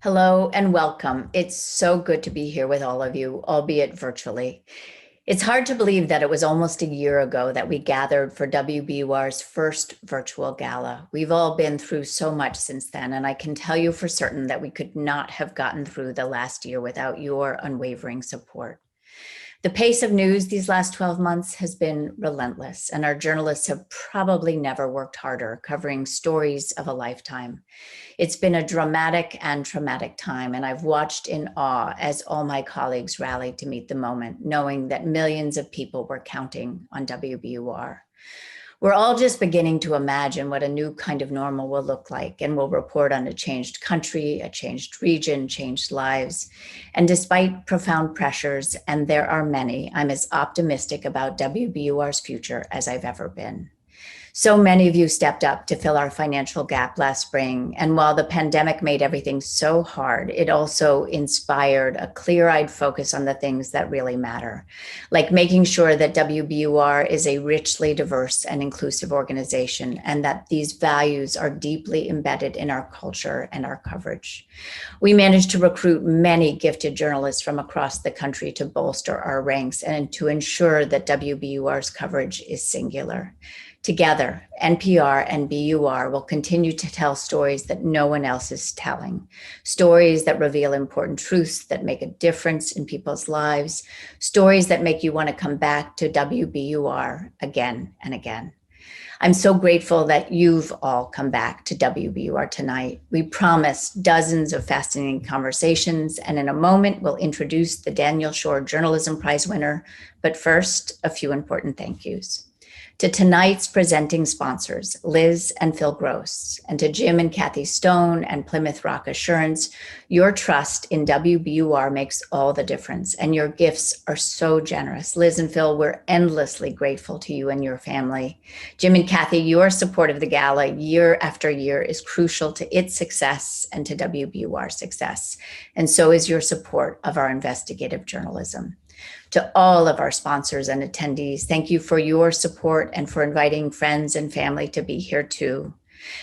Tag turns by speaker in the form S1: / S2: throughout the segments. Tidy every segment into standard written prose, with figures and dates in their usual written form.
S1: Hello and welcome. It's so good to be here with all of you, albeit virtually. It's hard to believe that it was almost a year ago that we gathered for WBUR's first virtual gala. We've all been through so much since then, and I can tell you for certain that we could not have gotten through the last year without your unwavering support. The pace of news these last 12 months has been relentless, and our journalists have probably never worked harder covering stories of a lifetime. It's been a dramatic and traumatic time, and I've watched in awe as all my colleagues rallied to meet the moment, knowing that millions of people were counting on WBUR. We're all just beginning to imagine what a new kind of normal will look like, and we'll report on a changed country, a changed region, changed lives. And despite profound pressures, and there are many, I'm as optimistic about WBUR's future as I've ever been. So many of you stepped up to fill our financial gap last spring. And while the pandemic made everything so hard, it also inspired a clear-eyed focus on the things that really matter, like making sure that WBUR is a richly diverse and inclusive organization, and that these values are deeply embedded in our culture and our coverage. We managed to recruit many gifted journalists from across the country to bolster our ranks and to ensure that WBUR's coverage is singular. Together, NPR and BUR will continue to tell stories that no one else is telling, stories that reveal important truths that make a difference in people's lives, stories that make you want to come back to WBUR again and again. I'm so grateful that you've all come back to WBUR tonight. We promise dozens of fascinating conversations, and in a moment, we'll introduce the Daniel Schorr Journalism Prize winner. But first, a few important thank yous. To tonight's presenting sponsors, Liz and Phil Gross, and to Jim and Kathy Stone and Plymouth Rock Assurance, your trust in WBUR makes all the difference, and your gifts are so generous. Liz and Phil, we're endlessly grateful to you and your family. Jim and Kathy, your support of the gala year after year is crucial to its success and to WBUR's success, and so is your support of our investigative journalism. To all of our sponsors and attendees, thank you for your support and for inviting friends and family to be here too.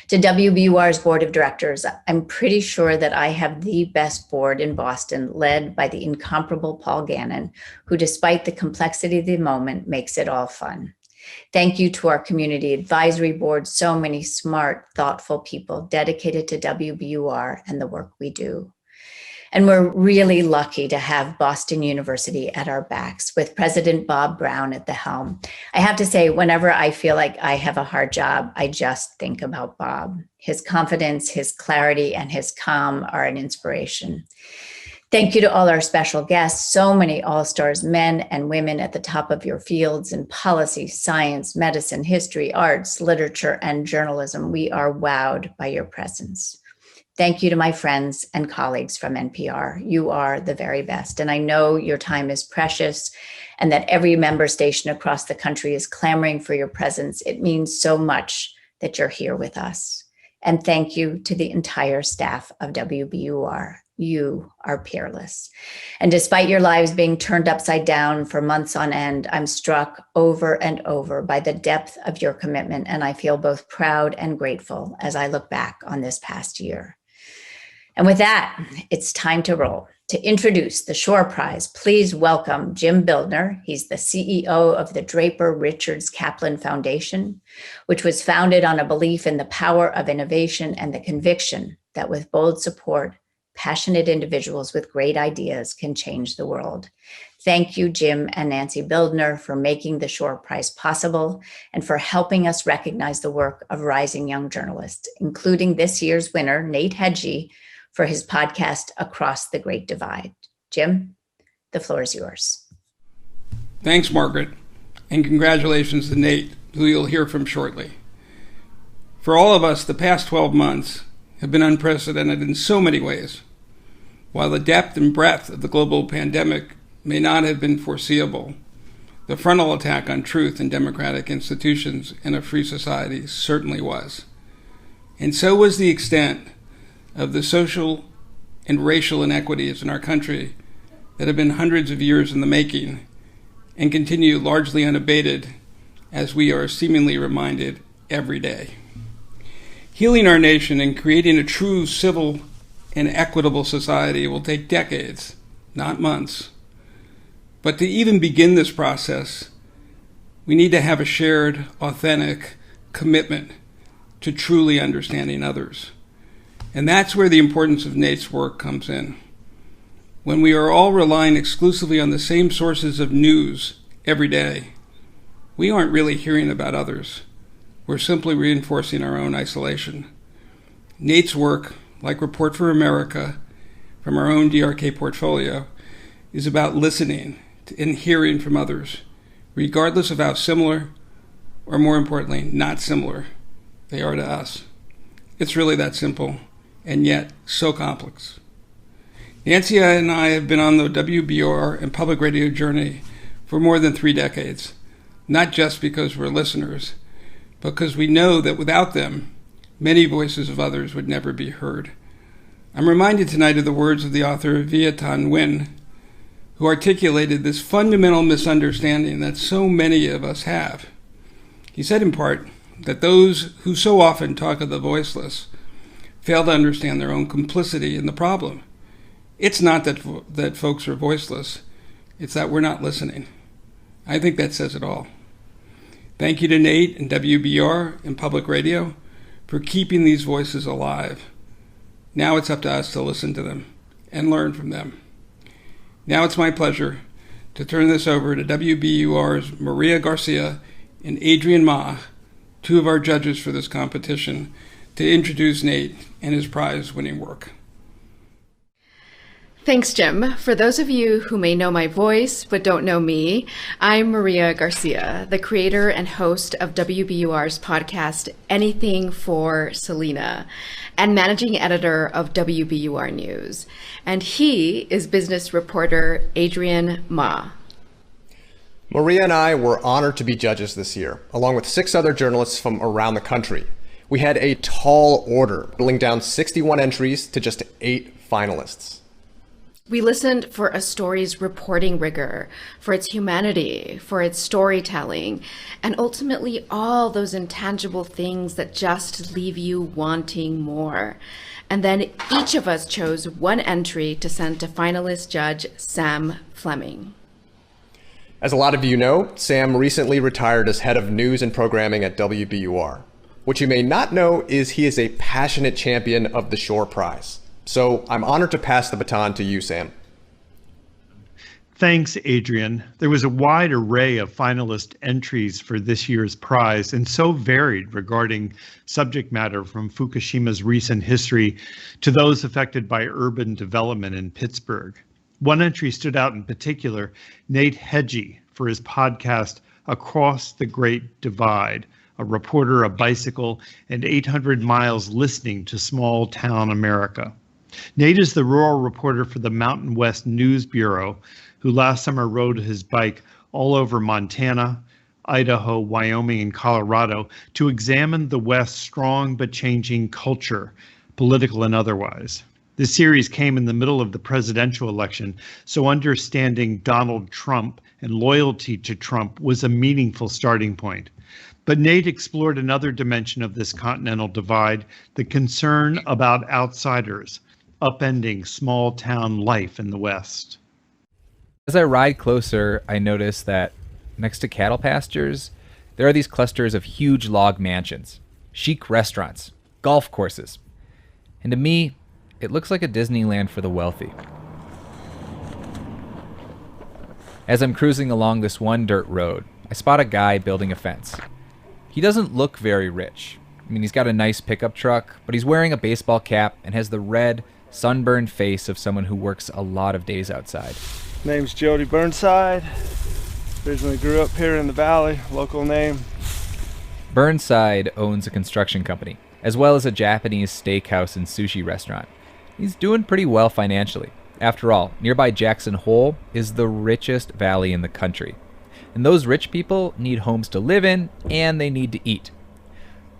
S1: To WBUR's board of directors, I'm pretty sure that I have the best board in Boston, led by the incomparable Paul Gannon, who, despite the complexity of the moment, makes it all fun. Thank you to our community advisory board, so many smart, thoughtful people dedicated to WBUR and the work we do. And we're really lucky to have Boston University at our backs with President Bob Brown at the helm. I have to say, whenever I feel like I have a hard job, I just think about Bob. His confidence, his clarity, and his calm are an inspiration. Thank you to all our special guests, so many all-stars, men and women at the top of your fields in policy, science, medicine, history, arts, literature, and journalism. We are wowed by your presence. Thank you to my friends and colleagues from NPR. You are the very best. And I know your time is precious and that every member station across the country is clamoring for your presence. It means so much that you're here with us. And thank you to the entire staff of WBUR. You are peerless. And despite your lives being turned upside down for months on end, I'm struck over and over by the depth of your commitment. And I feel both proud and grateful as I look back on this past year. And with that, it's time to roll. To introduce the Schorr Prize, please welcome Jim Bildner. He's the CEO of the Draper Richards Kaplan Foundation, which was founded on a belief in the power of innovation and the conviction that with bold support, passionate individuals with great ideas can change the world. Thank you, Jim and Nancy Bildner, for making the Schorr Prize possible and for helping us recognize the work of rising young journalists, including this year's winner, Nate Hegyi, for his podcast, Across the Great Divide. Jim, the floor is yours.
S2: Thanks, Margaret, and congratulations to Nate, who you'll hear from shortly. For all of us, the past 12 months have been unprecedented in so many ways. While the depth and breadth of the global pandemic may not have been foreseeable, the frontal attack on truth and democratic institutions in a free society certainly was. And so was the extent of the social and racial inequities in our country that have been hundreds of years in the making and continue largely unabated, as we are seemingly reminded every day. Healing our nation and creating a true civil and equitable society will take decades, not months. But to even begin this process, we need to have a shared, authentic commitment to truly understanding others. And that's where the importance of Nate's work comes in. When we are all relying exclusively on the same sources of news every day, we aren't really hearing about others. We're simply reinforcing our own isolation. Nate's work, like Report for America from our own DRK portfolio, is about listening and hearing from others, regardless of how similar, or more importantly, not similar, they are to us. It's really that simple, and yet so complex. Nancy and I have been on the WBUR and public radio journey for more than 3 decades, not just because we're listeners, but because we know that without them, many voices of others would never be heard. I'm reminded tonight of the words of the author Viet Thanh Nguyen, who articulated this fundamental misunderstanding that so many of us have. He said in part that those who so often talk of the voiceless fail to understand their own complicity in the problem. It's not that folks are voiceless, it's that we're not listening. I think that says it all. Thank you to Nate and WBUR and Public Radio for keeping these voices alive. Now it's up to us to listen to them and learn from them. Now it's my pleasure to turn this over to WBUR's Maria Garcia and Adrian Ma, 2 of our judges for this competition, to introduce Nate and his prize-winning work.
S3: Thanks, Jim. For those of you who may know my voice but don't know me, I'm Maria Garcia, the creator and host of WBUR's podcast, Anything for Selena, and managing editor of WBUR News. And he is business reporter Adrian Ma.
S4: Maria and I were honored to be judges this year, along with 6 other journalists from around the country. We had a tall order, whittling down 61 entries to just 8 finalists.
S3: We listened for a story's reporting rigor, for its humanity, for its storytelling, and ultimately all those intangible things that just leave you wanting more. And then each of us chose one entry to send to finalist judge Sam Fleming.
S4: As a lot of you know, Sam recently retired as head of news and programming at WBUR. What you may not know is he is a passionate champion of the Schorr Prize. So I'm honored to pass the baton to you, Sam.
S5: Thanks, Adrian. There was a wide array of finalist entries for this year's prize, and so varied regarding subject matter from Fukushima's recent history to those affected by urban development in Pittsburgh. One entry stood out in particular, Nate Hegyi, for his podcast, Across the Great Divide, a reporter, a bicycle, and 800 miles listening to small town America. Nate is the rural reporter for the Mountain West News Bureau, who last summer rode his bike all over Montana, Idaho, Wyoming, and Colorado to examine the West's strong but changing culture, political and otherwise. This series came in the middle of the presidential election, so understanding Donald Trump and loyalty to Trump was a meaningful starting point. But Nate explored another dimension of this continental divide, the concern about outsiders, upending small town life in the West.
S6: As I ride closer, I notice that next to cattle pastures, there are these clusters of huge log mansions, chic restaurants, golf courses. And to me, it looks like a Disneyland for the wealthy. As I'm cruising along this one dirt road, I spot a guy building a fence. He doesn't look very rich. I mean, he's got a nice pickup truck, but he's wearing a baseball cap and has the red, sunburned face of someone who works a lot of days outside.
S7: Name's Jody Burnside. Originally grew up here in the valley, local name.
S6: Burnside owns a construction company, as well as a Japanese steakhouse and sushi restaurant. He's doing pretty well financially. After all, nearby Jackson Hole is the richest valley in the country. And those rich people need homes to live in, and they need to eat.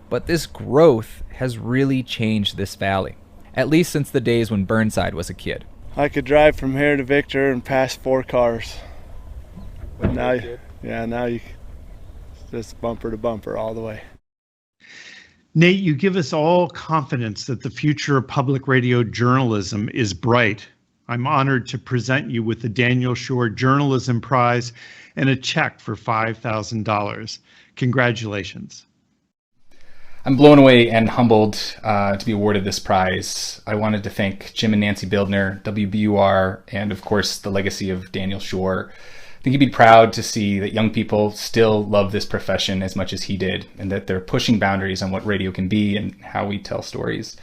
S6: But this growth has really changed this valley, at least since the days when Burnside was a kid.
S7: I could drive from here to Victor and pass 4 cars. But now you just bumper to bumper all the way.
S5: Nate, you give us all confidence that the future of public radio journalism is bright. I'm honored to present you with the Daniel Schorr Journalism Prize and a check for $5,000. Congratulations.
S8: I'm blown away and humbled to be awarded this prize. I wanted to thank Jim and Nancy Bildner, WBUR, and of course the legacy of Daniel Schorr. I think he'd be proud to see that young people still love this profession as much as he did, and that they're pushing boundaries on what radio can be and how we tell stories.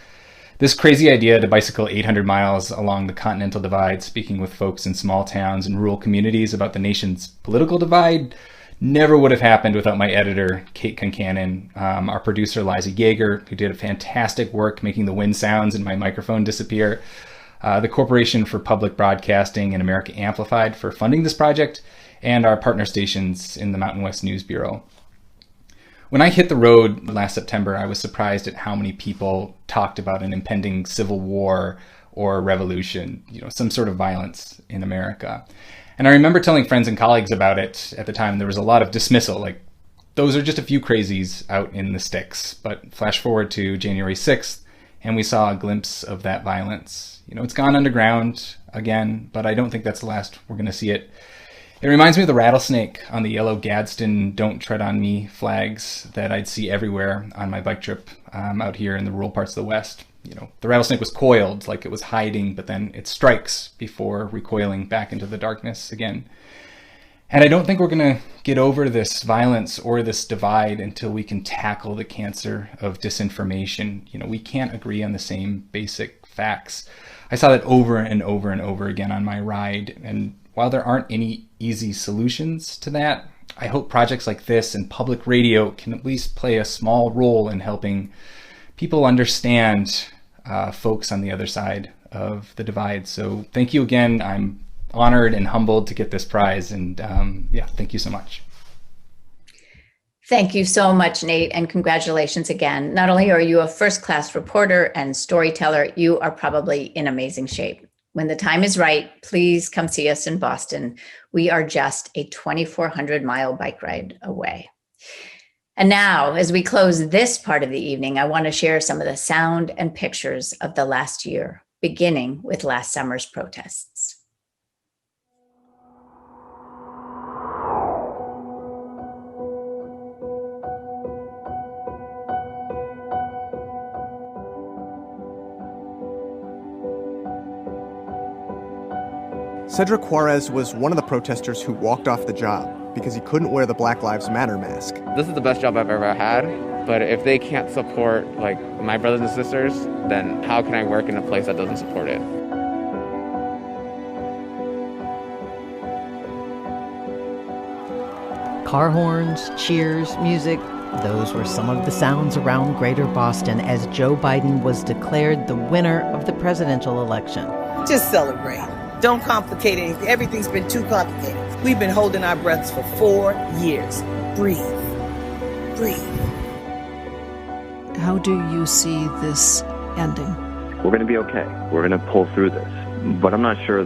S8: This crazy idea to bicycle 800 miles along the Continental Divide, speaking with folks in small towns and rural communities about the nation's political divide, never would have happened without my editor, Kate Concannon, our producer, Liza Yeager, who did a fantastic work making the wind sounds in my microphone disappear, the Corporation for Public Broadcasting and America Amplified for funding this project, and our partner stations in the Mountain West News Bureau. When I hit the road last September, I was surprised at how many people talked about an impending civil war or revolution, some sort of violence in America. And I remember telling friends and colleagues about it at the time. There was a lot of dismissal, like, those are just a few crazies out in the sticks. But flash forward to January 6th, and we saw a glimpse of that violence. It's gone underground again, but I don't think that's the last we're going to see it. It reminds me of the rattlesnake on the yellow Gadsden "Don't Tread on Me" flags that I'd see everywhere on my bike trip out here in the rural parts of the West. The rattlesnake was coiled like it was hiding, but then it strikes before recoiling back into the darkness again. And I don't think we're going to get over this violence or this divide until we can tackle the cancer of disinformation. We can't agree on the same basic facts. I saw that over and over and over again on my ride. And while there aren't any easy solutions to that, I hope projects like this and public radio can at least play a small role in helping people understand folks on the other side of the divide. So thank you again. I'm honored and humbled to get this prize. And thank you so much.
S1: Thank you so much, Nate, and congratulations again. Not only are you a first-class reporter and storyteller, you are probably in amazing shape. When the time is right, please come see us in Boston. We are just a 2,400-mile bike ride away. And now, as we close this part of the evening, I want to share some of the sound and pictures of the last year, beginning with last summer's protests.
S9: Cedric Juarez was one of the protesters who walked off the job because he couldn't wear the Black Lives Matter mask.
S10: This is the best job I've ever had, but if they can't support my brothers and sisters, then how can I work in a place that doesn't support it?
S11: Car horns, cheers, music, those were some of the sounds around Greater Boston as Joe Biden was declared the winner of the presidential election.
S12: Just celebrate. Don't complicate anything. Everything's been too complicated. We've been holding our breaths for 4 years. Breathe. Breathe.
S13: How do you see this ending?
S14: We're going to be okay. We're going to pull through this. But I'm not sure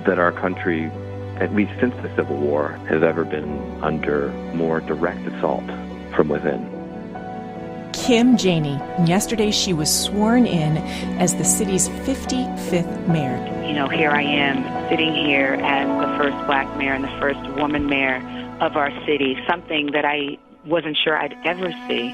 S14: that our country, at least since the Civil War, has ever been under more direct assault from within.
S15: Kim Janey. Yesterday she was sworn in as the city's 55th mayor.
S16: Here I am sitting here as the first Black mayor and the first woman mayor of our city, something that I wasn't sure I'd ever see.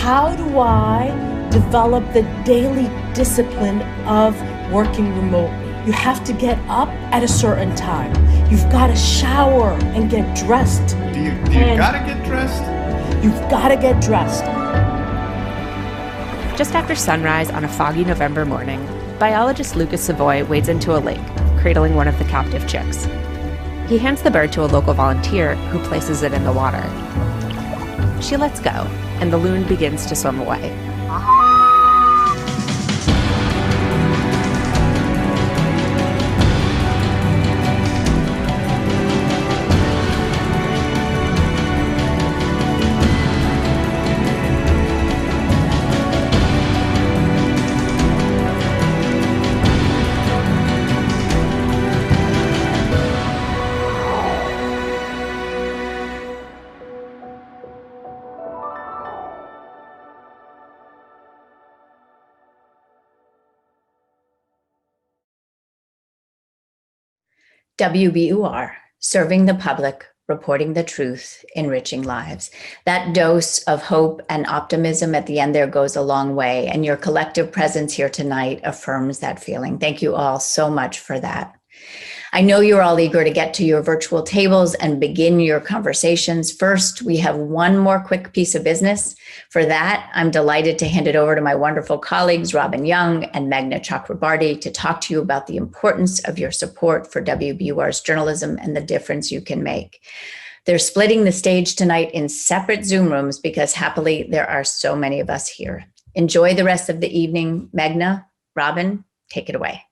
S17: How do I develop the daily discipline of working remotely? You have to get up at a certain time. You've got to shower and get dressed.
S18: Do you gotta get dressed?
S17: You've got to get dressed.
S19: Just after sunrise on a foggy November morning, biologist Lucas Savoy wades into a lake, cradling one of the captive chicks. He hands the bird to a local volunteer who places it in the water. She lets go, and the loon begins to swim away.
S1: WBUR, serving the public, reporting the truth, enriching lives. That dose of hope and optimism at the end there goes a long way, and your collective presence here tonight affirms that feeling. Thank you all so much for that. I know you're all eager to get to your virtual tables and begin your conversations. First, we have one more quick piece of business. For that, I'm delighted to hand it over to my wonderful colleagues, Robin Young and Meghna Chakrabarty, to talk to you about the importance of your support for WBUR's journalism and the difference you can make. They're splitting the stage tonight in separate Zoom rooms because happily there are so many of us here. Enjoy the rest of the evening. Meghna, Robin, take it away.